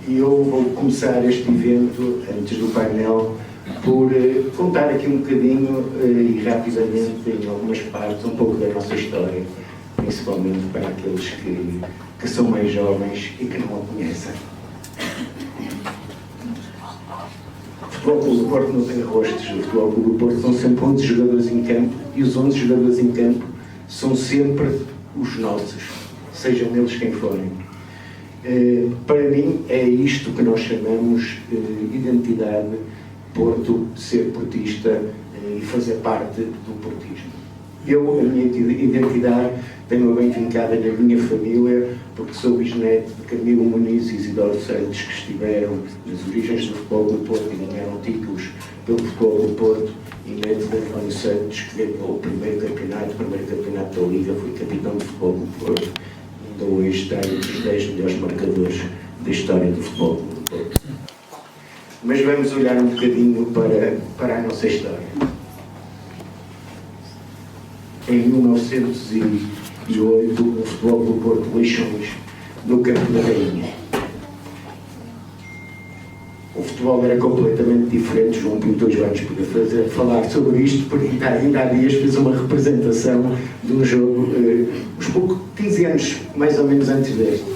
E eu vou começar este evento, antes do painel, por contar aqui um bocadinho e rapidamente, em algumas partes, um pouco da nossa história, principalmente para aqueles que são mais jovens e que não a conhecem. O Futebol Clube do Porto não tem rostos. O Futebol Clube do Porto são sempre 11 jogadores em campo, e os 11 jogadores em campo são sempre os nossos, sejam eles quem forem. Para mim é isto que nós chamamos identidade, Porto, ser portista e fazer parte do portismo. Eu, a minha identidade, tenho-a bem vincada na minha família, porque sou bisneto de Camilo Muniz e Isidoro Santos, que estiveram nas origens do Futebol do Porto e ganharam títulos pelo Futebol do Porto, e neto de António Santos, que ganhou o primeiro campeonato da Liga, foi capitão do Futebol do Porto, e ainda hoje está entre os 10 melhores marcadores da história do Futebol do Porto. Mas vamos olhar um bocadinho para a nossa história. Em 1908, o Futebol do Porto Leixões, no Campo da Rainha. O futebol era completamente diferente. João Pinto hoje vai-nos poder falar sobre isto, porque ainda há dias fez uma representação de um jogo, uns 15 anos mais ou menos antes deste.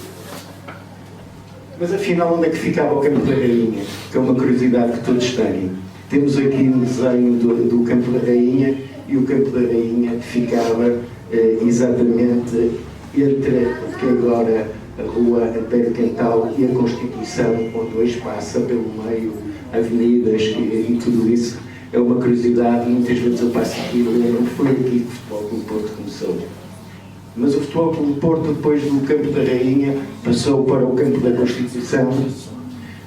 Mas afinal, onde é que ficava o Campo da Rainha? Que é uma curiosidade que todos têm. Temos aqui um desenho do Campo da Rainha, e o Campo da Rainha ficava exatamente entre o que agora a rua Pedro Quental e a Constituição, onde hoje passa pelo meio avenidas e tudo isso. É uma curiosidade, muitas vezes eu passo aqui e lembro-me, foi aqui que o Futebol Clube do Porto começou. Mas o Futebol Clube do Porto, depois do Campo da Rainha, passou para o Campo da Constituição,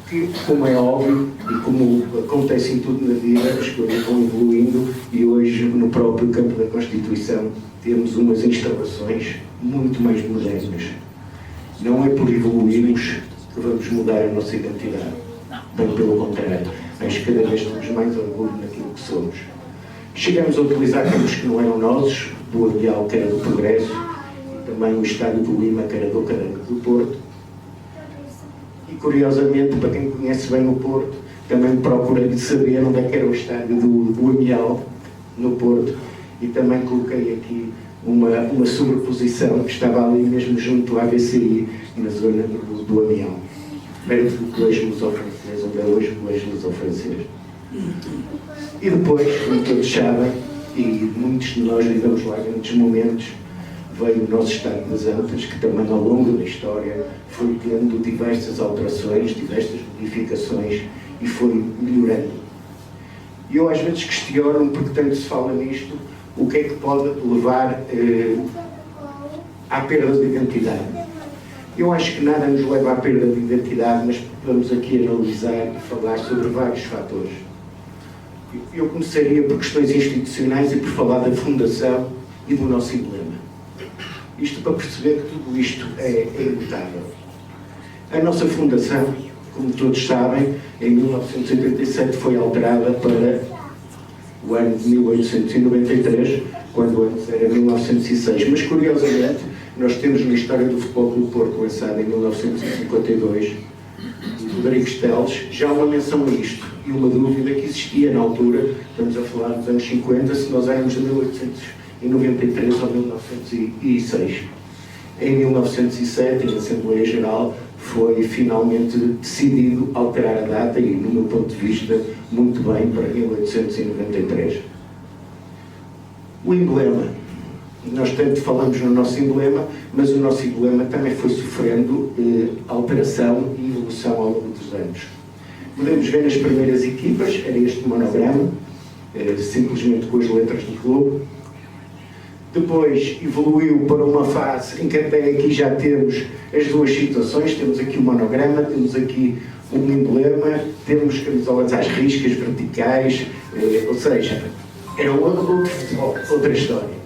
que, como é óbvio, e como acontece em tudo na vida, as coisas vão evoluindo, e hoje, no próprio Campo da Constituição, temos umas instalações muito mais modernas. Não é por evoluirmos que vamos mudar a nossa identidade. Bem pelo contrário, mas cada vez temos mais orgulho naquilo que somos. Chegamos a utilizar campos que não eram nossos, do Abial, que era do Progresso, e também o Estádio do Lima, que era do Caranco do Porto. E curiosamente, para quem conhece bem o Porto, também procurei saber onde é que era o estádio do Amial, no Porto, e também coloquei aqui uma sobreposição que estava ali mesmo junto à AVCI, na zona do Amial, perto do Colégio Luso-Francês, onde é hoje o Colégio Luso-Francês. E depois, como todos sabem, e muitos de nós vivemos lá grandes momentos, veio o nosso Estádio das Antas, que também ao longo da história foi tendo diversas alterações, diversas modificações, e foi melhorando. E eu às vezes questiono, porque tanto se fala nisto, o que é que pode levar à perda de identidade. Eu acho que nada nos leva à perda de identidade, mas vamos aqui analisar e falar sobre vários fatores. Eu começaria por questões institucionais e por falar da fundação e do nosso emblema. Isto para perceber que tudo isto é imutável. A nossa fundação, como todos sabem, em 1987 foi alterada para o ano de 1893, quando antes era 1906. Mas, curiosamente, nós temos na história do Futebol Clube do Porto, lançada em 1952, de Rodrigues Teles, já uma menção a isto, e uma dúvida que existia na altura, estamos a falar dos anos 50, se nós éramos de 1893 ou 1906. Em 1907, em Assembleia Geral, foi finalmente decidido alterar a data e, no meu ponto de vista, muito bem, para 1893. O emblema. Nós tanto falamos no nosso emblema, mas o nosso emblema também foi sofrendo alteração e evolução ao longo dos anos. Podemos ver nas primeiras equipas, era este monograma, simplesmente com as letras do clube. Depois evoluiu para uma fase em que até aqui já temos as duas situações, temos aqui o monograma, temos aqui um emblema, temos camisolas às riscas verticais, ou seja, era outro futebol, outra história.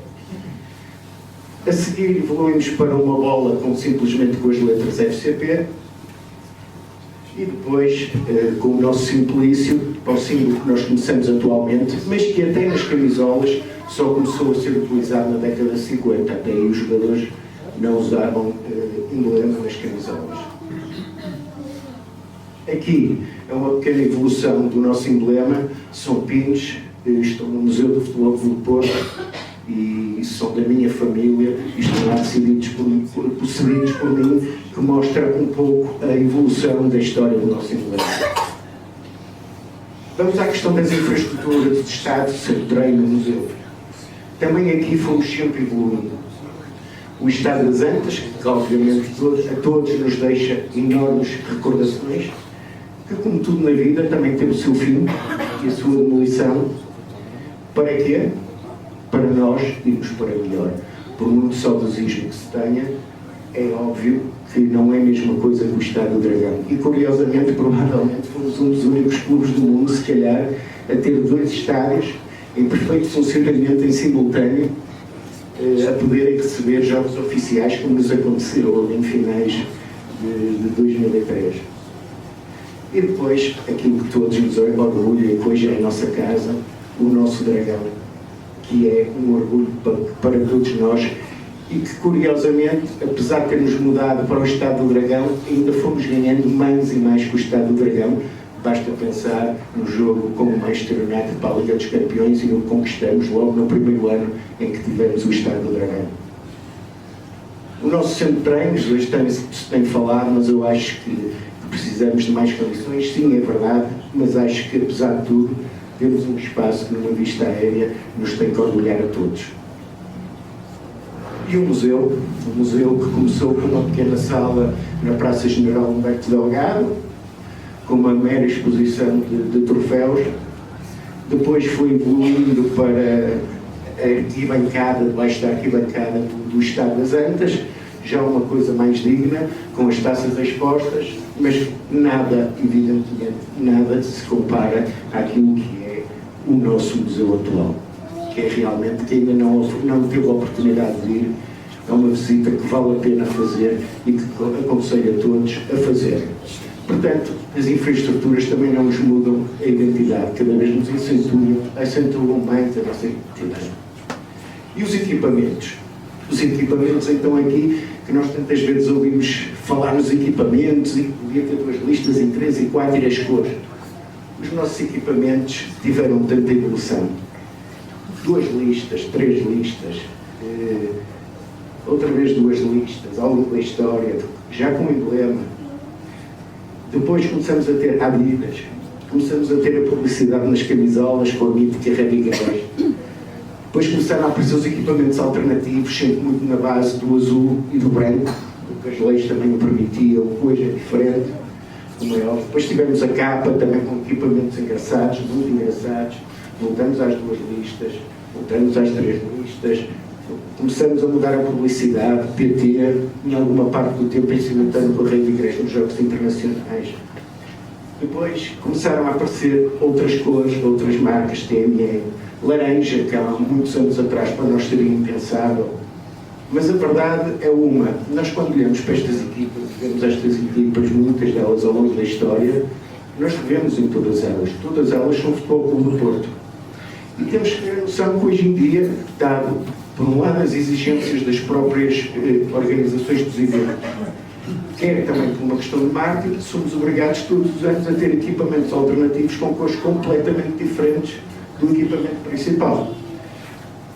A seguir evoluímos para uma bola simplesmente com as letras FCP, e depois, com o nosso simplício, para o símbolo que nós conhecemos atualmente, mas que até nas camisolas só começou a ser utilizado na década de 50, até aí os jogadores não usavam emblema nas camisolas. Aqui é uma pequena evolução do nosso emblema, são pins, estou no Museu do Futebol Clube do Porto e são da minha família e estão lá decididos possuídos por mim, que mostra um pouco a evolução da história do nosso emblema. Vamos à questão das infraestruturas do Estado, centro de treino no museu. Também aqui fomos sempre evoluindo. O Estado das Antas, que obviamente a todos nos deixa enormes recordações, que como tudo na vida também tem o seu fim e a sua demolição. Para quê? Para nós irmos para melhor. Por muito saudosismo que se tenha, é óbvio que não é a mesma coisa que o Estádio do Dragão. E curiosamente, provavelmente, fomos um dos únicos clubes do mundo, se calhar, a ter 2 estádios em perfeito funcionamento em simultâneo, a poderem receber jogos oficiais, como nos aconteceu em finais de 2003. E depois, aquilo que todos nos orgulham, e que hoje é a nossa casa, o nosso dragão, que é um orgulho para todos nós e que, curiosamente, apesar de termos mudado para o Estado do Dragão, ainda fomos ganhando mais e mais que o Estado do Dragão. Basta pensar no jogo com o Manchester United para a Liga dos Campeões e o conquistamos logo no primeiro ano em que tivemos o Estado do Dragão. O nosso centro de treinos, hoje se tem falado, mas eu acho que precisamos de mais condições. Sim, é verdade, mas acho que, apesar de tudo, temos um espaço que, numa vista aérea, nos tem que orgulhar a todos. E o museu que começou com uma pequena sala na Praça General Humberto Delgado, com uma mera exposição de troféus, depois foi evoluindo para a arquibancada, debaixo da arquibancada do Estado das Antas, já uma coisa mais digna, com as taças expostas, mas nada, evidentemente, nada se compara àquilo que é o nosso museu atual, que é realmente, que ainda não teve a oportunidade de ir, é uma visita que vale a pena fazer e que aconselho a todos a fazer. Portanto, as infraestruturas também não nos mudam a identidade, cada vez nos acentuam mais a nossa identidade. E os equipamentos? Os equipamentos, então, aqui, que nós tantas vezes ouvimos falar nos equipamentos e podia ter 2 listas em 3 e 4 e as cores. Os nossos equipamentos tiveram tanta evolução. 2 listas, 3 listas, outra vez 2 listas, ao longo da história, já com emblema. Depois começamos a ter Adidas, começamos a ter a publicidade nas camisolas com a mítica Red Garage. Depois começaram a aparecer os equipamentos alternativos, sempre muito na base do azul e do branco, porque as leis também o permitiam, coisa diferente, como é óbvio. Depois tivemos a capa, também com equipamentos engraçados, muito engraçados. Voltamos às 2 listas, voltamos às 3 listas. Começamos a mudar a publicidade, PT, em alguma parte do tempo em simultâneo com a Rede Igreja nos Jogos Internacionais. Depois começaram a aparecer outras cores, outras marcas, TMN, laranja, que há muitos anos atrás para nós seria impensável. Mas a verdade é uma, nós quando olhamos para estas equipas, vemos estas equipas, muitas delas ao longo da história, nós revemos em todas elas são o Futebol Clube do Porto. E temos que ter a noção que hoje em dia, dado por um lado as exigências das próprias organizações dos eventos, quer também por uma questão de marketing, somos obrigados todos os anos a ter equipamentos alternativos com cores completamente diferentes do equipamento principal.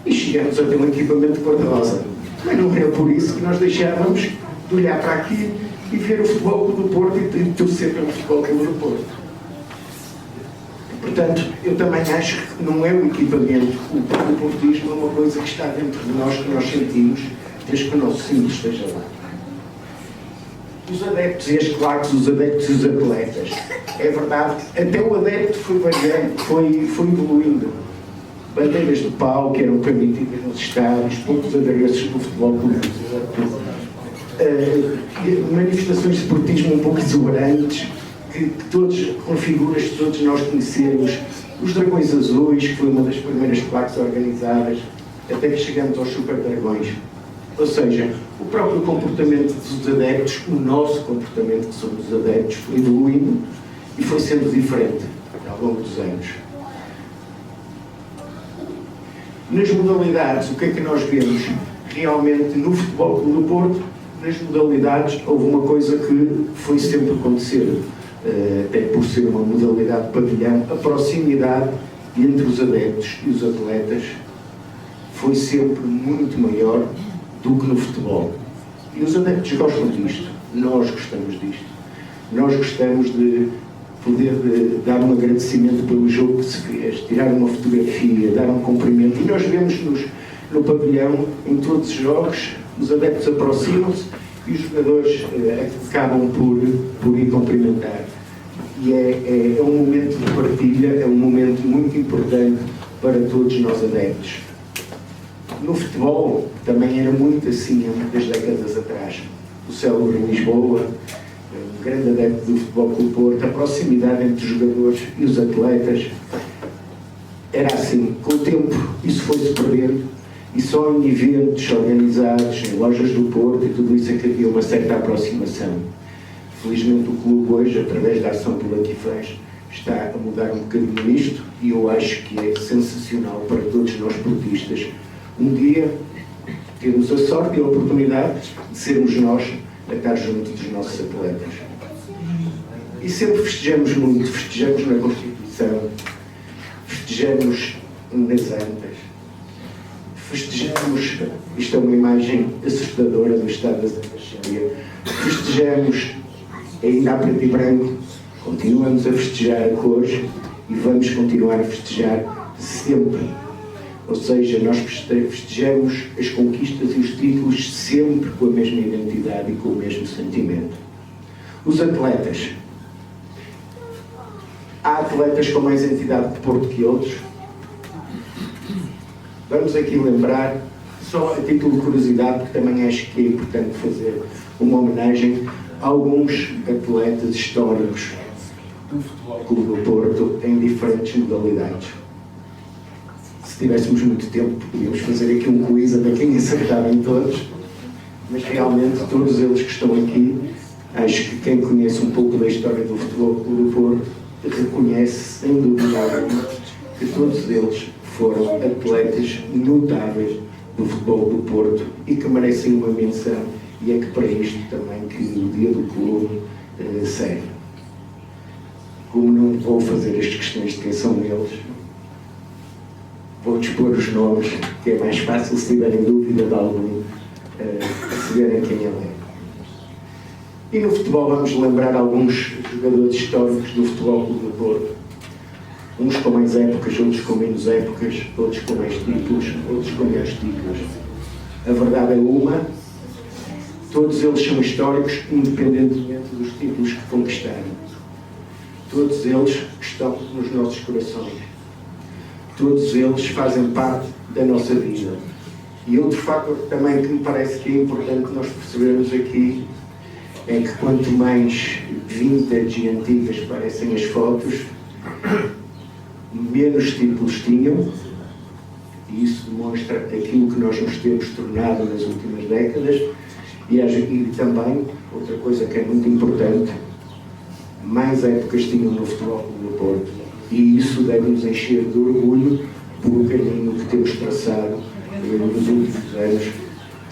E chegamos a ter um equipamento de cor-de-rosa. Mas não é por isso que nós deixávamos de olhar para aqui e ver o Futebol Clube do Porto e torcer pelo Futebol Clube do Porto. Portanto, eu também acho que não é o equipamento, o portismo é uma coisa que está dentro de nós, que nós sentimos, desde que o nosso símbolo esteja lá. Os adeptos e as claques, os adeptos e os atletas. É verdade, até o adepto foi variando, foi evoluindo. Bandeiras de pau que eram permitidas nos estádios, poucos adereços do futebol clube, manifestações de esportismo um pouco exuberantes, que todos, com figuras que todos nós conhecemos, os Dragões Azuis, que foi uma das primeiras claques organizadas, até que chegamos aos Super Dragões. Ou seja, o próprio comportamento dos adeptos, o nosso comportamento, que somos os adeptos, foi evoluindo e foi sendo diferente ao longo dos anos. Nas modalidades, o que é que nós vemos? Realmente, no Futebol Clube do Porto, nas modalidades, houve uma coisa que foi sempre acontecer. até por ser uma modalidade de pavilhão, a proximidade entre os adeptos e os atletas foi sempre muito maior do que no futebol. E os adeptos gostam disto, nós gostamos disto. Nós gostamos de poder dar um agradecimento pelo jogo que se fez, tirar uma fotografia, dar um cumprimento. E nós vemos no pavilhão, em todos os jogos, os adeptos aproximam-se e os jogadores acabam por ir cumprimentar. E é um momento de partilha, é um momento muito importante para todos nós adeptos. No futebol também era muito assim há muitas décadas atrás. O célebre em Lisboa, um grande adepto do Futebol Clube Porto, a proximidade entre os jogadores e os atletas era assim. Com o tempo isso foi-se perdendo e só em eventos organizados, em lojas do Porto e tudo isso é que havia uma certa aproximação. Felizmente o clube hoje, através da ação pela Tifãs, está a mudar um bocadinho isto e eu acho que é sensacional para todos nós portistas um dia termos a sorte e a oportunidade de sermos nós a estar junto dos nossos atletas. E sempre festejamos muito, festejamos na Constituição, festejamos nas Antas, festejamos, isto é uma imagem assustadora do estado das Antas cheia, festejamos ainda a preto e branco, continuamos a festejar a cores e vamos continuar a festejar sempre. Ou seja, nós festejamos as conquistas e os títulos sempre com a mesma identidade e com o mesmo sentimento. Os atletas. Há atletas com mais entidade de Porto que outros. Vamos aqui lembrar, só a título de curiosidade, porque também acho que é importante fazer uma homenagem a alguns atletas históricos do Futebol Clube do Porto em diferentes modalidades. Se tivéssemos muito tempo, podíamos fazer aqui um quiz até quem acertava em todos, mas realmente todos eles que estão aqui, acho que quem conhece um pouco da história do Futebol Clube do Porto reconhece, sem dúvida alguma, que todos eles foram atletas notáveis do futebol do Porto e que merecem uma menção, e é que para isto também que o Dia do Clube serve. Como não vou fazer as questões de quem são eles, vou dispor os nomes, que é mais fácil, se tiverem dúvida de algum, perceberem quem ele é. E no futebol vamos lembrar alguns jogadores históricos do Futebol Clube do Porto. Uns com mais épocas, outros com menos épocas, outros com mais títulos, outros com menos títulos. A verdade é uma, todos eles são históricos, independentemente dos títulos que conquistaram. Todos eles estão nos nossos corações. Todos eles fazem parte da nossa vida. E outro fator também que me parece que é importante nós percebermos aqui é que quanto mais vintage e antigas parecem as fotos, menos títulos tinham, e isso demonstra aquilo que nós nos temos tornado nas últimas décadas, e também, outra coisa que é muito importante, mais épocas tinham no Futebol Clube do Porto, e isso deve nos encher de orgulho por o caminho que temos traçado nos últimos anos,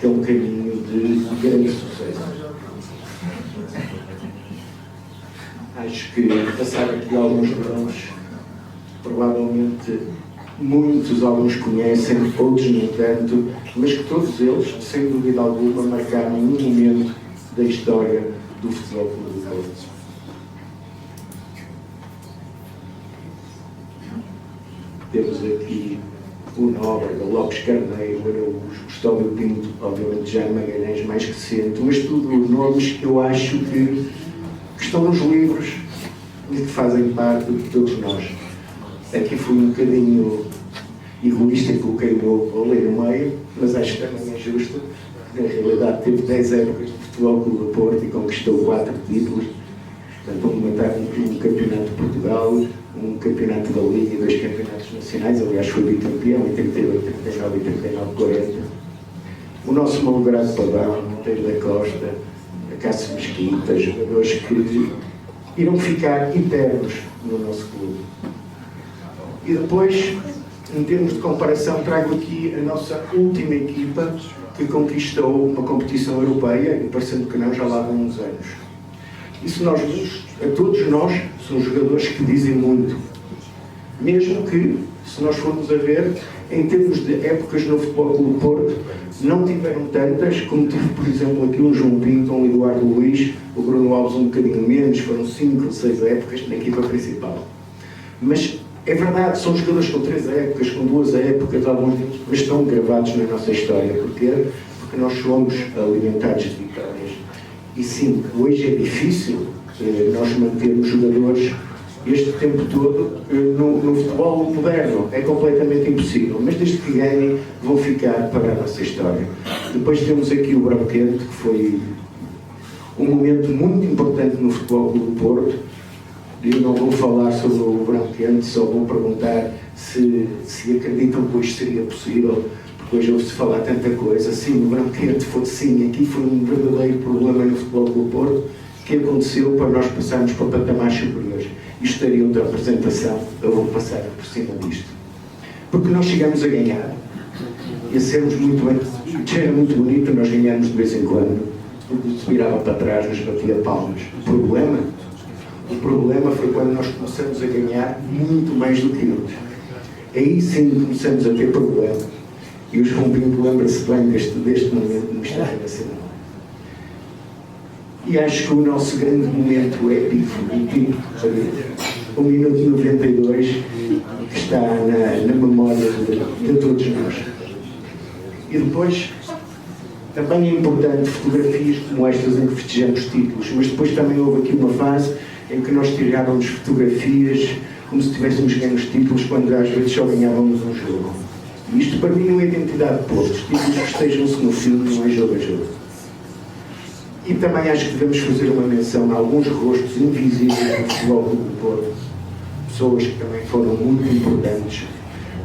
que é um caminho de grande sucesso. Acho que passar aqui alguns nomes, provavelmente muitos alguns conhecem, outros nem tanto, mas que todos eles, sem dúvida alguma, marcaram um momento da história do Futebol Clube do Porto. Temos aqui o Nóbrega, o Lopes Carneiro, o Araújo, Custódio Pinto, obviamente já Magalhães mais recente, mas tudo nomes que eu acho que estão nos livros e que fazem parte de todos nós. Aqui fui um bocadinho egoísta e coloquei o vôlei no meio, mas acho que também é justo. Na realidade teve 10 épocas de Futebol Clube do Porto e conquistou 4 títulos. Portanto, um campeonato de Portugal, um campeonato da Liga e 2 campeonatos nacionais. Aliás, foi bicampeão em 38, 39 e 39, 40. O nosso Malogrado Pavão, Monteiro da Costa, a Cássio Mesquita, jogadores que irão ficar eternos no nosso clube. E depois, em termos de comparação, trago aqui a nossa última equipa que conquistou uma competição europeia, e parecendo que não, já lá vão uns anos. E se nós vimos, a todos nós, são jogadores que dizem muito. Mesmo que, se nós formos a ver, em termos de épocas no Futebol Clube Porto, não tiveram tantas, como tive, por exemplo, aqui um João Pinto, um Eduardo Luís, o Bruno Alves um bocadinho menos, foram 5 ou 6 épocas na equipa principal. Mas é verdade, são jogadores com 3 épocas, com 2 épocas, alguns deles, mas estão gravados na nossa história. Porquê? Porque nós somos alimentados de vitórias. E sim, hoje é difícil nós mantermos jogadores este tempo todo no futebol moderno. É completamente impossível, mas desde que ganhem vão ficar para a nossa história. Depois temos aqui o Branquente, que foi um momento muito importante no Futebol Clube Porto. Eu não vou falar sobre o Branquente, só vou perguntar se acreditam que hoje seria possível, porque hoje ouve-se falar tanta coisa. Sim, o Branquente foi sim, aqui foi um verdadeiro problema no Futebol Clube Porto, que aconteceu para nós passarmos para patamares superiores. Isto daria outra apresentação, eu vou passar por cima disto. Porque nós chegamos a ganhar, e a sermos muito bem, já era muito bonito nós ganharmos de vez em quando, porque se virava para trás, nos batia palmas. O problema foi quando nós começamos a ganhar muito mais do que eles. Aí sim começamos a ter problema. E o João Pinto lembra-se bem deste momento no Estádio Nacional. E acho que o nosso grande momento épico, o minuto 92, que está na memória de todos nós. E depois, também é importante fotografias como estas em que festejamos títulos, mas depois também houve aqui uma fase em que nós tirávamos fotografias como se tivéssemos ganho os títulos, quando às vezes só ganhávamos um jogo. E isto para mim não é identidade de Porto. Os títulos festejam-se no filme, não é jogo a jogo. E também acho que devemos fazer uma menção a alguns rostos invisíveis do Futebol Clube Porto. Pessoas que também foram muito importantes.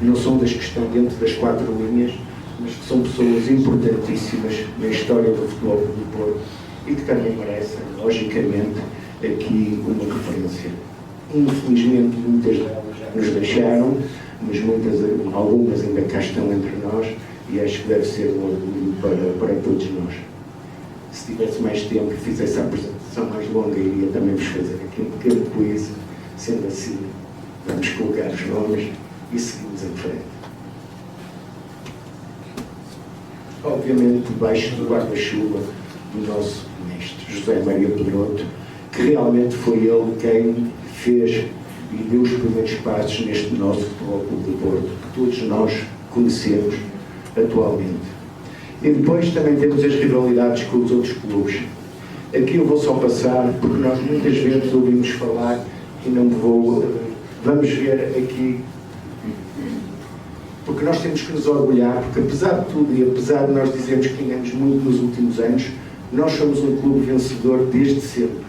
Não são das que estão dentro das 4 linhas, mas que são pessoas importantíssimas na história do Futebol Clube Porto e que também merecem, logicamente, aqui uma referência. Infelizmente, muitas delas já nos deixaram, mas algumas ainda cá estão entre nós e acho que deve ser um orgulho para todos nós. Se tivesse mais tempo e fizesse a apresentação mais longa, iria também vos fazer aqui um pequeno quiz. Sendo assim, vamos colocar os nomes e seguimos em frente. Obviamente, debaixo do guarda-chuva do nosso mestre José Maria Pedroto, que realmente foi ele quem fez e deu os primeiros passos neste nosso Futebol Clube do Porto, que todos nós conhecemos atualmente. E depois também temos as rivalidades com os outros clubes. Aqui eu vou só passar, porque nós muitas vezes ouvimos falar e não vou... Vamos ver aqui, porque nós temos que nos orgulhar, porque apesar de tudo e apesar de nós dizermos que ganhamos muito nos últimos anos, nós somos um clube vencedor desde sempre.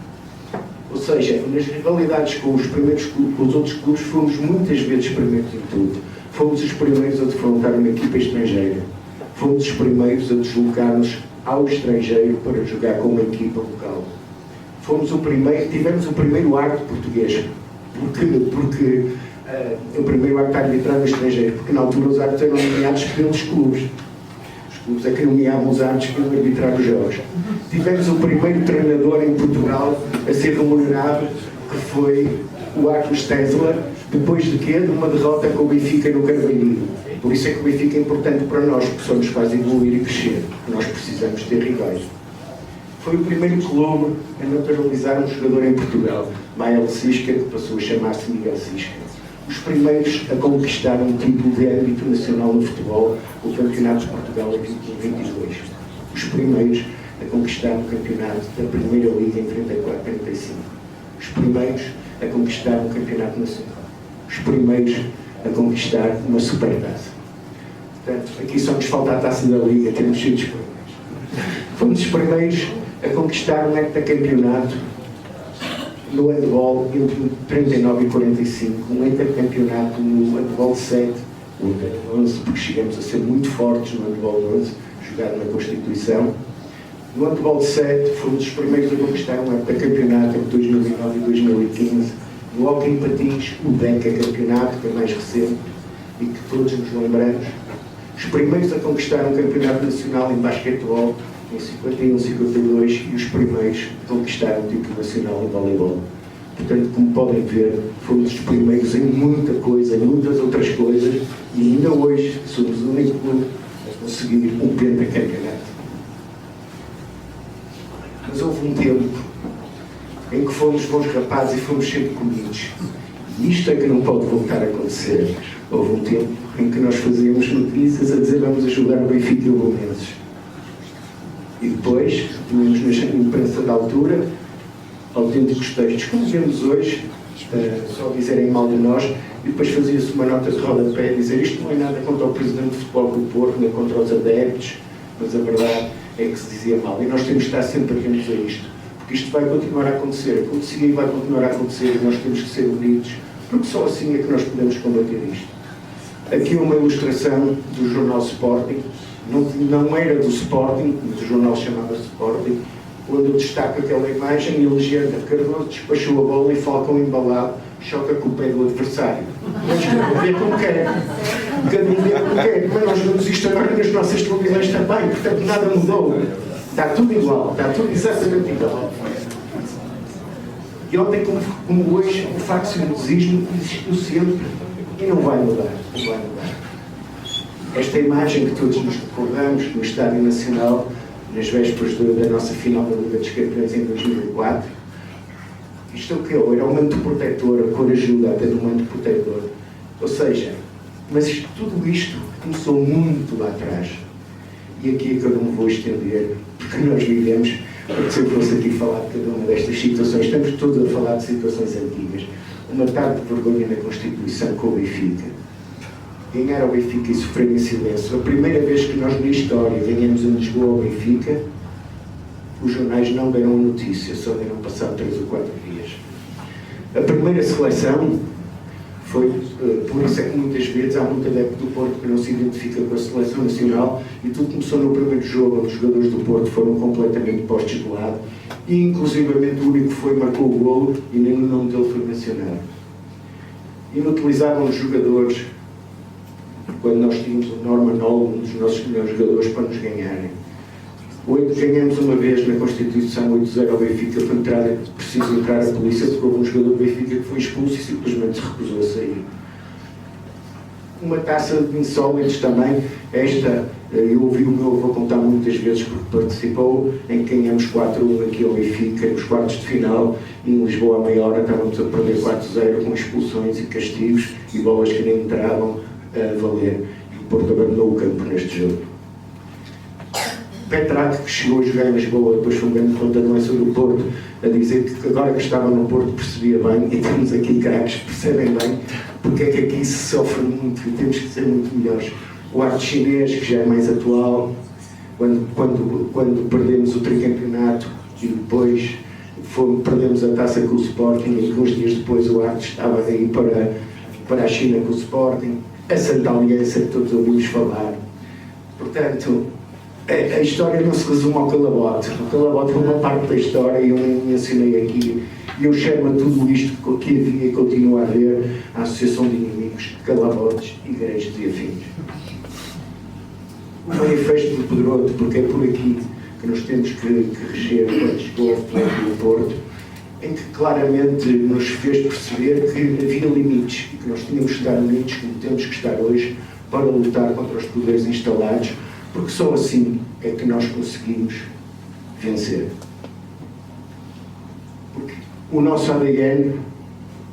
Ou seja, nas rivalidades com os primeiros clubes, com os outros clubes, fomos muitas vezes primeiros em tudo. Fomos os primeiros a defrontar uma equipa estrangeira. Fomos os primeiros a deslocar-nos ao estrangeiro para jogar com uma equipa local. Tivemos o primeiro árbitro português. Porque o primeiro árbitro a arbitrar no estrangeiro, porque na altura os árbitros eram nomeados pelos clubes. Os clubes é que nomeavam os árbitros para arbitrar os jogos. Tivemos o primeiro treinador em Portugal a ser remunerado, que foi o Arthur Stensler, depois de quê? De uma derrota com o Benfica no Carvalhinho. Por isso é que o Benfica é importante para nós, porque só nos faz evoluir e crescer. Nós precisamos ter rivais. Foi o primeiro clube a naturalizar um jogador em Portugal, Mael Cisca, que passou a chamar-se Miguel Cisca. Os primeiros a conquistar um título de âmbito nacional no futebol, o Campeonato de Portugal em 2022. Os primeiros a conquistar um campeonato da Primeira Liga em 34-35. Os primeiros a conquistar um campeonato nacional. Os primeiros a conquistar uma supertaça. Portanto, aqui só nos falta a taça da Liga, temos sido os primeiros. Fomos os primeiros a conquistar um heptacampeonato no handball entre 39 e 45, um heptacampeonato no handball 7, o handball 11, porque chegamos a ser muito fortes no handball 11, jogado na Constituição. No handball 7 fomos os primeiros a conquistar um heptacampeonato entre 2009 e 2015. No hóquei em patins, o decacampeonato, que é mais recente e que todos nos lembramos. Os primeiros a conquistar um campeonato nacional em basquetebol em 51, 52 e os primeiros mais de conquistar um título nacional em voleibol. Portanto, como podem ver, fomos os primeiros em muita coisa, em muitas outras coisas, e ainda hoje somos o único clube a conseguir um pentacampeonato. Mas houve um tempo em que fomos bons rapazes e fomos sempre comidos. E isto é que não pode voltar a acontecer. Houve um tempo em que nós fazíamos notícias a dizer vamos ajudar o Benfica e o Belenenses. E depois, tínhamos na imprensa da altura autênticos textos, como vemos hoje, só dizerem mal de nós, e depois fazia-se uma nota de rodapé a dizer isto não é nada contra o Presidente de Futebol do Porto, nem contra os adeptos, mas a verdade é que se dizia mal. E nós temos de estar sempre atentos a isto, porque isto vai continuar a acontecer, acontecia e vai continuar a acontecer, e nós temos que ser unidos, porque só assim é que nós podemos combater isto. Aqui uma ilustração do jornal Sporting, não era do Sporting, mas o jornal chamava-se Sporting, onde eu destaco aquela imagem e Alexandre Cardoso despachou a bola e Falcão embalado choca com o pé do adversário. Mas cada um vê como quer. Cada um vê como quer. Mas nós vemos isto agora nas nossas televisões também, portanto nada mudou. Está tudo igual, está tudo exatamente igual. E ontem, como hoje, o faccionismo existiu sempre e não vai mudar. Não vai mudar. Esta imagem que todos nos recordamos no Estádio Nacional, nas vésperas da nossa final da Liga dos Campeões em 2004. Isto é o que é? Era um manto protetor, a cor ajuda a ter um manto protetor. Ou seja, mas tudo isto começou muito lá atrás. E aqui é que eu não me vou estender, porque nós vivemos, porque se eu fosse aqui falar de cada uma destas situações, estamos todos a falar de situações antigas. Uma tarde de vergonha na Constituição com o Benfica. Ganhar ao Benfica e sofrer em silêncio. A primeira vez que nós na história ganhamos em Lisboa ao Benfica, os jornais não deram a notícia, só deram passado 3 ou 4 dias. A primeira seleção foi, por isso é que muitas vezes há muito adepto do Porto que não se identifica com a seleção nacional, e tudo começou no primeiro jogo, onde os jogadores do Porto foram completamente postos de lado, e inclusivamente o único que foi marcou o golo e nem o nome dele foi mencionado. Inutilizavam os jogadores quando nós tínhamos o Norman Hall, um dos nossos melhores jogadores, para nos ganharem. Ganhamos uma vez na Constituição 8-0 ao Benfica, foi preciso entrar a polícia, porque houve um jogador do Benfica que foi expulso e simplesmente se recusou a sair. Uma taça de insólitos também, esta eu ouvi o meu avô contar muitas vezes porque participou, em que ganhamos 4-1 aqui ao Benfica, nos quartos de final, e em Lisboa à meia hora estávamos a perder 4-0 com expulsões e castigos e bolas que nem entravam a valer, e o Porto abandonou o campo neste jogo. Petrac, que chegou a jogar em Lisboa, depois foi um grande contador sobre o Porto, a dizer que agora que estava no Porto percebia bem, e temos aqui craques que percebem bem porque é que aqui se sofre muito e temos que ser muito melhores. O arte chinês, que já é mais atual, quando perdemos o tricampeonato e depois perdemos a taça com o Sporting, e que uns dias depois o arte estava a ir para a China com o Sporting, a Santa Aliança que todos ouvimos falar. Portanto, a história não se resume ao calabote. O calabote é uma parte da história e eu mencionei aqui. E eu chamo a tudo isto que havia e continua a haver a Associação de Inimigos, Calabotes, Igrejas e afins. O manifesto do Pedroto, porque é por aqui que nós temos que reger quando chegou ao Futebol do Porto, em que claramente nos fez perceber que havia limites e que nós tínhamos que estar unidos, como temos que estar hoje, para lutar contra os poderes instalados, porque só assim é que nós conseguimos vencer. Porque o nosso ADN,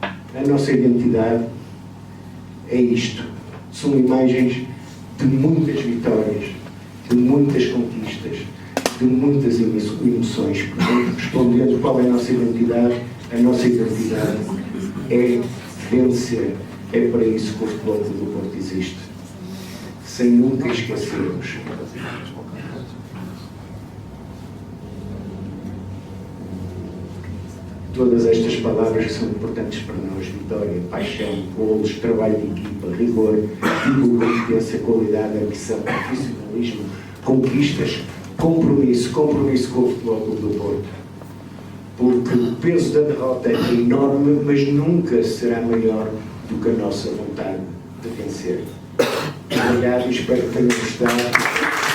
a nossa identidade, é isto. São imagens de muitas vitórias, de muitas conquistas, de muitas emoções. Portanto, respondendo qual é a nossa identidade é vencer. É para isso que o Futebol do Porto existe. Sem nunca esquecermos. Todas estas palavras que são importantes para nós: vitória, paixão, golos, trabalho de equipa, rigor, competência, qualidade, ambição, profissionalismo, conquistas, compromisso com o Futebol do Porto. Porque o peso da derrota é enorme, mas nunca será maior do que a nossa vontade de vencer. Obrigado e espero que tenham gostado.